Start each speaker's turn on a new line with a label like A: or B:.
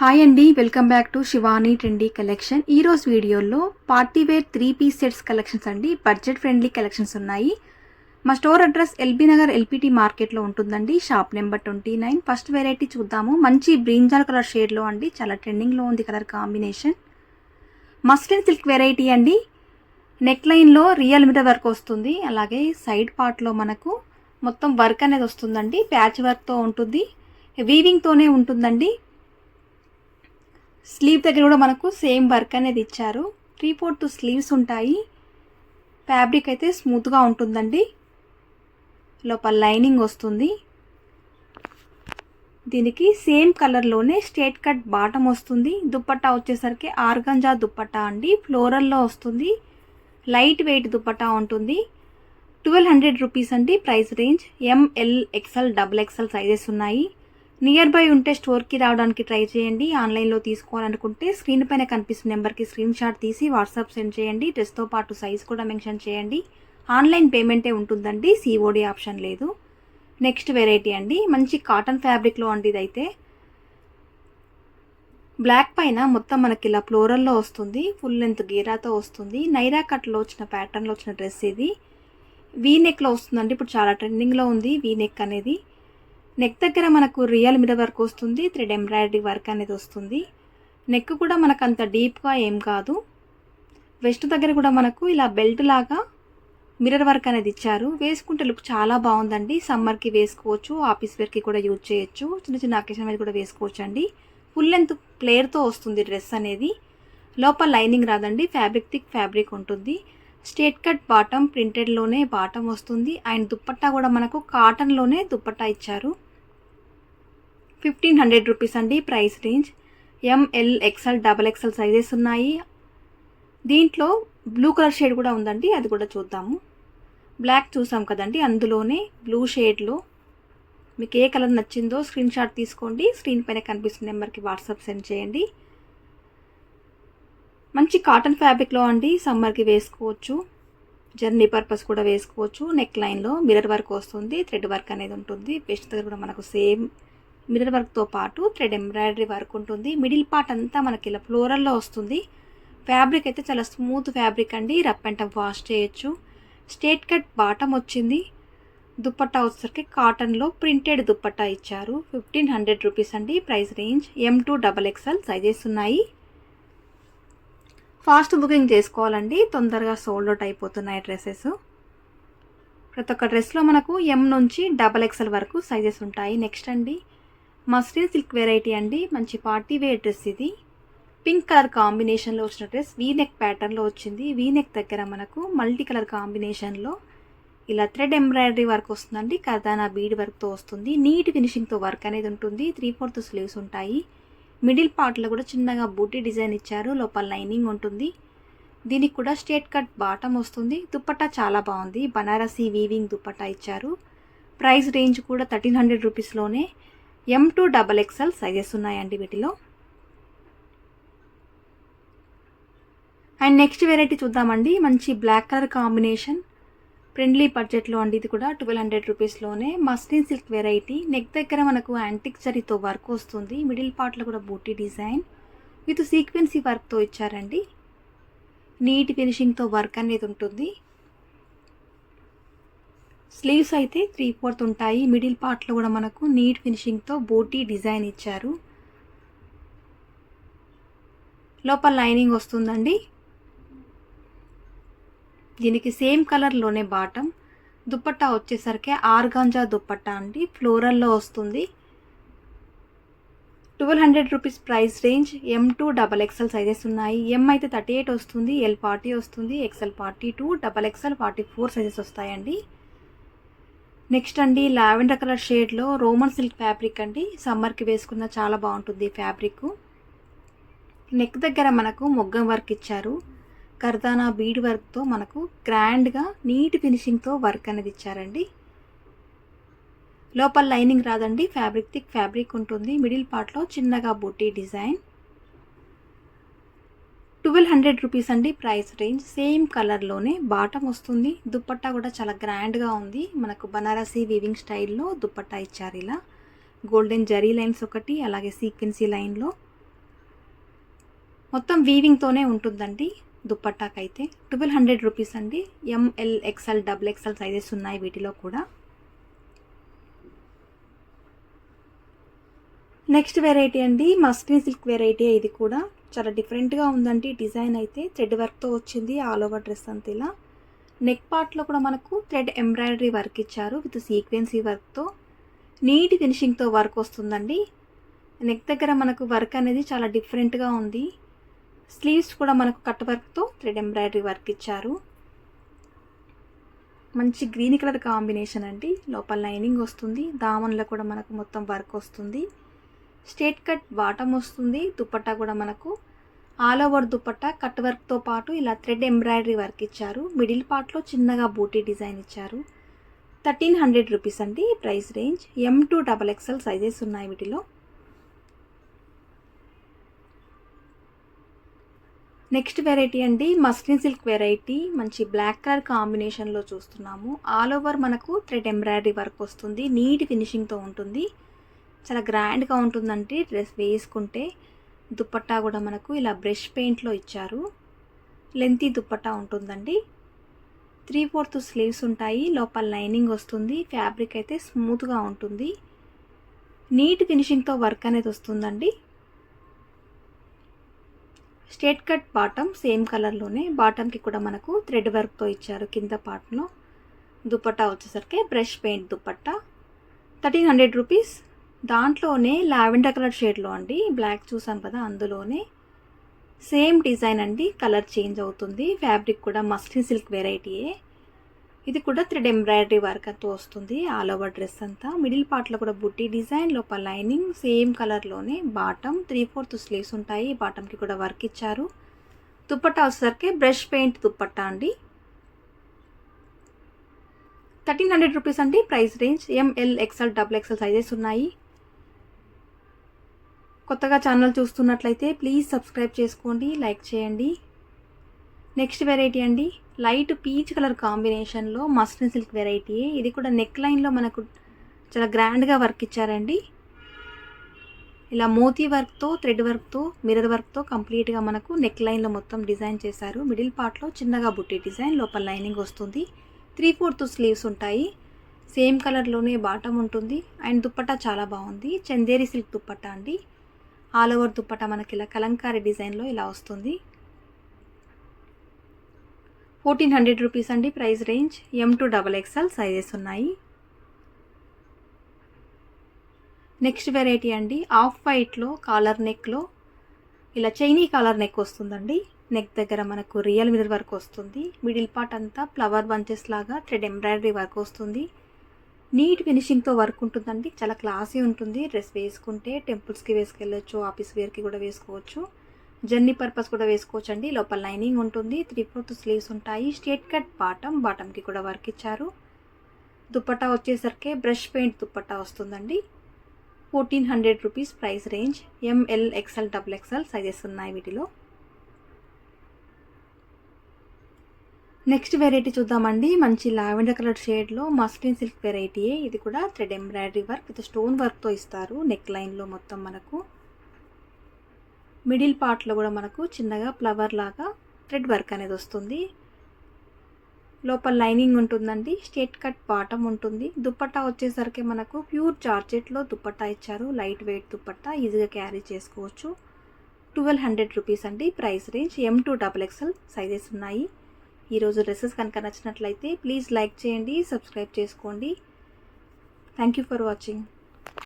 A: Hi అండి, welcome back to Shivani trendy collection. ఈరోజు వీడియోలో party wear 3 piece sets collections అండి. బడ్జెట్ ఫ్రెండ్లీ కలెక్షన్స్ ఉన్నాయి. మా store address LB Nagar LPT మార్కెట్లో ఉంటుందండి. Shop number 29. ఫస్ట్ వెరైటీ చూద్దాము. మంచి బ్రింజాల్ కలర్ షేడ్లో అండి, చాలా ట్రెండింగ్లో ఉంది colour combination. Muslin silk variety అండి. నెక్ లైన్లో రియల్ మిర్రర్ వర్క్ వస్తుంది. అలాగే సైడ్ పార్ట్లో మనకు మొత్తం వర్క్ అనేది వస్తుందండి. ప్యాచ్ వర్క్తో ఉంటుంది, వీవింగ్తోనే ఉంటుందండి. స్లీవ్ దగ్గర కూడా మనకు సేమ్ వర్క్ అనేది ఇచ్చారు. 3/4 స్లీవ్స్ ఉంటాయి. ఫ్యాబ్రిక్ అయితే స్మూత్గా ఉంటుందండి. లోపల లైనింగ్ వస్తుంది. దీనికి సేమ్ కలర్లోనే స్ట్రేట్ కట్ బాటమ్ వస్తుంది. దుప్పట్టా వచ్చేసరికి ఆర్గంజా దుప్పట్టా అండి. ఫ్లోరల్లో వస్తుంది. లైట్ వెయిట్ దుప్పట్టా ఉంటుంది. 1200 రూపీస్ అండి price range. M L XL XXL sizes ఉన్నాయి. నియర్ బై ఉంటే స్టోర్కి రావడానికి ట్రై చేయండి. ఆన్లైన్లో తీసుకోవాలనుకుంటే స్క్రీన్ పైన కనిపిస్తున్న నెంబర్కి స్క్రీన్ షాట్ తీసి వాట్సాప్ సెండ్ చేయండి. డ్రెస్తో పాటు సైజ్ కూడా మెన్షన్ చేయండి. ఆన్లైన్ పేమెంటే ఉంటుందండి, సిఓడి ఆప్షన్ లేదు. నెక్స్ట్ వెరైటీ అండి, మంచి కాటన్ ఫ్యాబ్రిక్లో అండి. ఇదైతే బ్లాక్ పైన మొత్తం మనకి ఇలా ఫ్లోరల్లో వస్తుంది. ఫుల్ లెంత్ గీరాతో వస్తుంది. నైరా కట్లో వచ్చిన ప్యాటర్న్లో వచ్చిన డ్రెస్ ఇది. వీ నెక్లో వస్తుందండి. ఇప్పుడు చాలా ట్రెండింగ్లో ఉంది వీ నెక్ అనేది. నెక్ దగ్గర మనకు రియల్ మిర్రర్ వర్క్ వస్తుంది. థ్రెడ్ ఎంబ్రాయిడరీ వర్క్ అనేది వస్తుంది. నెక్ కూడా మనకు అంత డీప్గా ఏం కాదు. వెస్ట్ దగ్గర కూడా మనకు ఇలా బెల్ట్ లాగా మిర్రర్ వర్క్ అనేది ఇచ్చారు. వేసుకుంటే లుక్ చాలా బాగుందండి. సమ్మర్కి వేసుకోవచ్చు, ఆఫీస్ వేర్కి కూడా యూజ్ చేయొచ్చు, చిన్న చిన్న అకేషన్ మీద కూడా వేసుకోవచ్చు అండి. ఫుల్ లెంత్ ప్లేయర్తో వస్తుంది డ్రెస్ అనేది. లోపల లైనింగ్ రాదండి, ఫ్యాబ్రిక్ థిక్ ఫ్యాబ్రిక్ ఉంటుంది. స్ట్రేట్ కట్ బాటమ్, ప్రింటెడ్లోనే బాటమ్ వస్తుంది. అండ్ దుప్పట్టా కూడా మనకు కాటన్లోనే దుప్పట్టా ఇచ్చారు. 1500 రూపీస్ అండి price range. M L XL XXL sizes ఉన్నాయి. దీంట్లో బ్లూ కలర్ షేడ్ కూడా ఉందండి, అది కూడా చూద్దాము. బ్లాక్ చూసాం కదండి, అందులోనే బ్లూ షేడ్లో మీకు ఏ కలర్ నచ్చిందో స్క్రీన్ షాట్ తీసుకోండి. స్క్రీన్ పైన కనిపిస్తున్న నెంబర్కి వాట్సాప్ సెండ్ చేయండి. మంచి కాటన్ ఫ్యాబ్రిక్లో అండి. సమ్మర్కి వేసుకోవచ్చు, జర్నీ పర్పస్ కూడా వేసుకోవచ్చు. నెక్ లైన్లో మిర్రర్ వర్క్ వస్తుంది, థ్రెడ్ వర్క్ అనేది ఉంటుంది. వెస్ట్ దగ్గర కూడా మనకు సేమ్ మిర్రర్ వర్క్తో పాటు థ్రెడ్ ఎంబ్రాయిడరీ వర్క్ ఉంటుంది. మిడిల్ పార్ట్ అంతా మనకి ఇలా ఫ్లోరల్లో వస్తుంది. ఫ్యాబ్రిక్ అయితే చాలా స్మూత్ ఫ్యాబ్రిక్ అండి. రఫ్ అండ్ టఫ్ వాష్ చేయొచ్చు. స్ట్రేట్ కట్ బాటమ్ వచ్చింది. దుప్పట్టా వచ్చేసరికి కాటన్లో ప్రింటెడ్ దుప్పట్టా ఇచ్చారు. 1500 రూపీస్ అండి price range. M2 XXL sizes ఉన్నాయి. ఫాస్ట్ బుకింగ్ చేసుకోవాలండి, తొందరగా సోల్డ్ అవుట్ అయిపోతున్నాయి డ్రెస్సెస్. ప్రతి ఒక్క డ్రెస్లో మనకు M నుంచి XXL వరకు సైజెస్ ఉంటాయి. నెక్స్ట్ అండి, మస్లిన్ సిల్క్ వెరైటీ అండి. మంచి పార్టీ వేర్ డ్రెస్ ఇది. పింక్ కలర్ కాంబినేషన్లో వచ్చిన డ్రెస్. వీ నెక్ ప్యాటర్న్లో వచ్చింది. వీ నెక్ దగ్గర మనకు మల్టీ కలర్ కాంబినేషన్లో ఇలా థ్రెడ్ ఎంబ్రాయిడరీ వర్క్ వస్తుందండి. కర్దానా బీడ్ వర్క్తో వస్తుంది. నీట్ ఫినిషింగ్తో వర్క్ అనేది ఉంటుంది. 3/4 స్లీవ్స్ ఉంటాయి. మిడిల్ పార్ట్లో కూడా చిన్నగా బూటీ డిజైన్ ఇచ్చారు. లోపల లైనింగ్ ఉంటుంది. దీనికి కూడా స్ట్రేట్ కట్ బాటమ్ వస్తుంది. దుప్పట్టా చాలా బాగుంది. బనారసీ వీవింగ్ దుప్పట్టా ఇచ్చారు. ప్రైస్ రేంజ్ కూడా 1300 రూపీస్లోనే. M2 XXL సైజెస్ ఉన్నాయండి వీటిలో. అండ్ నెక్స్ట్ వెరైటీ చూద్దామండి. మంచి బ్లాక్ కలర్ కాంబినేషన్, ఫ్రెండ్లీ బడ్జెట్లో అండి. ఇది కూడా 1200 రూపీస్లోనే. Muslin silk variety. నెక్ దగ్గర మనకు యాంటిక్ జరీతో వర్క్ వస్తుంది. మిడిల్ పార్ట్లో కూడా బూటీ డిజైన్ విత్ సీక్వెన్సీ వర్క్తో ఇచ్చారండి. నీట్ ఫినిషింగ్తో వర్క్ అనేది ఉంటుంది. స్లీవ్స్ అయితే 3/4 ఉంటాయి. మిడిల్ పార్ట్లో కూడా మనకు నీట్ ఫినిషింగ్తో బూటీ డిజైన్ ఇచ్చారు. లోపల లైనింగ్ వస్తుందండి. దీనికి సేమ్ కలర్లోనే బాటమ్. దుప్పట్టా వచ్చేసరికి ఆర్గాంజా దుప్పట్టా అండి. ఫ్లోరల్లో వస్తుంది. 1200 rupees price range. M2 XXL sizes ఉన్నాయి. M అయితే 38 వస్తుంది, L 40 వస్తుంది, XL 42, XXL 44 సైజెస్ వస్తాయండి. నెక్స్ట్ అండి, లావెండర్ కలర్ షేడ్లో రోమన్ సిల్క్ ఫ్యాబ్రిక్ అండి. సమ్మర్కి వేసుకున్న చాలా బాగుంటుంది ఫ్యాబ్రిక్. నెక్ దగ్గర మనకు మొగ్గం వర్క్ ఇచ్చారు. కర్దానా బీడ్ వర్క్తో మనకు గ్రాండ్గా నీట్ ఫినిషింగ్తో వర్క్ అనేది ఇచ్చారండి. లోపల లైనింగ్ రాదండి, ఫ్యాబ్రిక్ థిక్ ఫ్యాబ్రిక్ ఉంటుంది. మిడిల్ పార్ట్లో చిన్నగా బూటీ డిజైన్. 1200 రూపీస్ అండి ప్రైస్ రేంజ్. సేమ్ కలర్లోనే బాటమ్ వస్తుంది. దుప్పట్టా కూడా చాలా గ్రాండ్గా ఉంది. మనకు బనారసీ వీవింగ్ స్టైల్లో దుప్పట్టా ఇచ్చారు. ఇలా గోల్డెన్ జరీ లైన్స్ ఒకటి, అలాగే సీక్వెన్సీ లైన్లో మొత్తం వీవింగ్తోనే ఉంటుందండి దుప్పట్టాకైతే. 1200 రూపీస్ అండి. M L XL double XL sizes ఉన్నాయి వీటిలో కూడా. నెక్స్ట్ వెరైటీ అండి మస్లిన్ సిల్క్ వెరైటీ. ఇది కూడా చాలా డిఫరెంట్గా ఉందండి. డిజైన్ అయితే థ్రెడ్ వర్క్తో వచ్చింది ఆల్ ఓవర్ డ్రెస్ అంతా. ఇలా నెక్ పార్ట్లో కూడా మనకు థ్రెడ్ ఎంబ్రాయిడరీ వర్క్ ఇచ్చారు విత్ సీక్వెన్సీ వర్క్తో. నీట్ ఫినిషింగ్తో వర్క్ వస్తుందండి. నెక్ దగ్గర మనకు వర్క్ అనేది చాలా డిఫరెంట్గా ఉంది. స్లీవ్స్ కూడా మనకు కట్ వర్క్తో థ్రెడ్ ఎంబ్రాయిడరీ వర్క్ ఇచ్చారు. మంచి గ్రీన్ కలర్ కాంబినేషన్ అండి. లోపల లైనింగ్ వస్తుంది. దామన్లో కూడా మనకు మొత్తం వర్క్ వస్తుంది. స్ట్రేట్ కట్ బాటమ్ వస్తుంది. దుపట్టా కూడా మనకు ఆల్ ఓవర్ దుపట్టా కట్ వర్క్తో పాటు ఇలా థ్రెడ్ ఎంబ్రాయిడరీ వర్క్ ఇచ్చారు. మిడిల్ పార్ట్లో చిన్నగా బూటీ డిజైన్ ఇచ్చారు. 1300 రూపీస్ అండి price range. M2 XXL sizes ఉన్నాయి వీటిలో. నెక్స్ట్ వెరైటీ అండి మస్లిన్ సిల్క్ వెరైటీ. మంచి బ్లాక్ కలర్ కాంబినేషన్లో చూస్తున్నాము. ఆల్ ఓవర్ మనకు థ్రెడ్ ఎంబ్రాయిడరీ వర్క్ వస్తుంది. నీట్ ఫినిషింగ్తో ఉంటుంది. చాలా గ్రాండ్గా ఉంటుందండి డ్రెస్ వేసుకుంటే. దుపట్టా కూడా మనకు ఇలా బ్రష్ పెయింట్లో ఇచ్చారు. లెంతీ దుపట్టా ఉంటుందండి. 3/4 స్లీవ్స్ ఉంటాయి. లోపల లైనింగ్ వస్తుంది. ఫ్యాబ్రిక్ అయితే స్మూత్గా ఉంటుంది. నీట్ ఫినిషింగ్తో వర్క్ అనేది వస్తుందండి. స్ట్రేట్ కట్ బాటమ్ సేమ్ కలర్లోనే. బాటమ్కి కూడా మనకు థ్రెడ్ వర్క్తో ఇచ్చారు కింద పార్ట్లో. దుపట్టా వచ్చేసరికి బ్రష్ పెయింట్ దుపట్టా. 1300 రూపీస్. దాంట్లోనే లావెండర్ కలర్ షేడ్లో అండి. బ్లాక్ చూసాం కదా, అందులోనే సేమ్ డిజైన్ అండి. కలర్ చేంజ్ అవుతుంది. ఫ్యాబ్రిక్ కూడా మస్లిన్ సిల్క్ వెరైటీయే. ఇది కూడా థ్రెడ్ ఎంబ్రాయిడరీ వర్క్ అంతా వస్తుంది ఆల్ ఓవర్ డ్రెస్ అంతా. మిడిల్ పార్ట్లో కూడా బుట్టి డిజైన్, లోపల లైనింగ్ సేమ్ కలర్లోనే. బాటమ్ 3/4 స్లీవ్స్ ఉంటాయి. బాటమ్కి కూడా వర్క్ ఇచ్చారు. దుపట్టా వచ్చేసరికి బ్రష్ పెయింట్ దుపట్టా అండి. 1300 రూపీస్ అండి price range. ML XL XXL sizes ఉన్నాయి. కొత్తగా ఛానల్ చూస్తున్నట్లయితే ప్లీజ్ సబ్స్క్రైబ్ చేసుకోండి, లైక్ చేయండి. నెక్స్ట్ వెరైటీ అండి లైట్ పీచ్ కలర్ కాంబినేషన్లో మస్లిన్ సిల్క్ వెరైటీ. ఇది కూడా నెక్ లైన్లో మనకు చాలా గ్రాండ్గా వర్క్ ఇచ్చారండి. ఇలా మోతీ వర్క్తో థ్రెడ్ వర్క్తో మిర్రర్ వర్క్తో కంప్లీట్గా మనకు నెక్ లైన్లో మొత్తం డిజైన్ చేశారు. మిడిల్ పార్ట్లో చిన్నగా బుట్టి డిజైన్, లోపల లైనింగ్ వస్తుంది. 3/4 స్లీవ్స్ ఉంటాయి. సేమ్ కలర్లోనే బాటమ్ ఉంటుంది. అండ్ దుపట్టా చాలా బాగుంది. చందేరి సిల్క్ దుపట్టా అండి. ఆల్ ఓవర్ దుపట్టా మనకి ఇలా కలంకారీ డిజైన్లో ఇలా వస్తుంది. 1400 రూపీస్ అండి price range. M2 XXL sizes ఉన్నాయి. నెక్స్ట్ వెరైటీ అండి ఆఫ్ వైట్లో కాలర్ నెక్లో ఇలా చైనీ కాలర్ నెక్ వస్తుందండి. నెక్ దగ్గర మనకు రియల్ మిర్రర్ వర్క్ వస్తుంది. మిడిల్ పార్ట్ అంతా ఫ్లవర్ బంచెస్ లాగా థ్రెడ్ ఎంబ్రాయిడరీ వర్క్ వస్తుంది. నీట్ ఫినిషింగ్తో వర్క్ ఉంటుందండి. చాలా క్లాసీ ఉంటుంది. డ్రెస్ వేసుకుంటే టెంపుల్స్కి వేసుకెళ్ళొచ్చు, ఆఫీస్ వేర్కి కూడా వేసుకోవచ్చు, జర్నీ పర్పస్ కూడా వేసుకోవచ్చు అండి. లోపల లైనింగ్ ఉంటుంది. 3/4 స్లీవ్స్ ఉంటాయి. స్ట్రేట్ కట్ బాటమ్కి కూడా వర్క్ ఇచ్చారు. దుపట్టా వచ్చేసరికి బ్రష్ పెయింట్ దుపట్టా వస్తుందండి. 1400 rupees price range. ML XL XXL sizes ఉన్నాయి వీటిలో. నెక్స్ట్ వెరైటీ చూద్దామండి. మంచి లావెండర్ కలర్ షేడ్లో మస్లిన్ సిల్క్ వెరైటీయే. ఇది కూడా thread embroidery work with stone వర్క్తో ఇస్తారు. నెక్ లైన్లో మొత్తం మనకు మిడిల్ పార్ట్లో కూడా మనకు చిన్నగా ఫ్లవర్ లాగా థ్రెడ్ వర్క్ అనేది వస్తుంది. లోపల లైనింగ్ ఉంటుందండి. స్ట్రేట్ కట్ బాటమ్ ఉంటుంది. దుపట్టా వచ్చేసరికి మనకు ప్యూర్ జార్జెట్లో దుపట్టా ఇచ్చారు. లైట్ వెయిట్ దుపట్టా, ఈజీగా క్యారీ చేసుకోవచ్చు. 1200 రూపీస్ అండి price range. M2 XXL sizes ఉన్నాయి. ఈరోజు డ్రెస్సెస్ కనుక నచ్చినట్లయితే ప్లీజ్ లైక్ చేయండి, సబ్స్క్రైబ్ చేసుకోండి. Thank you for watching.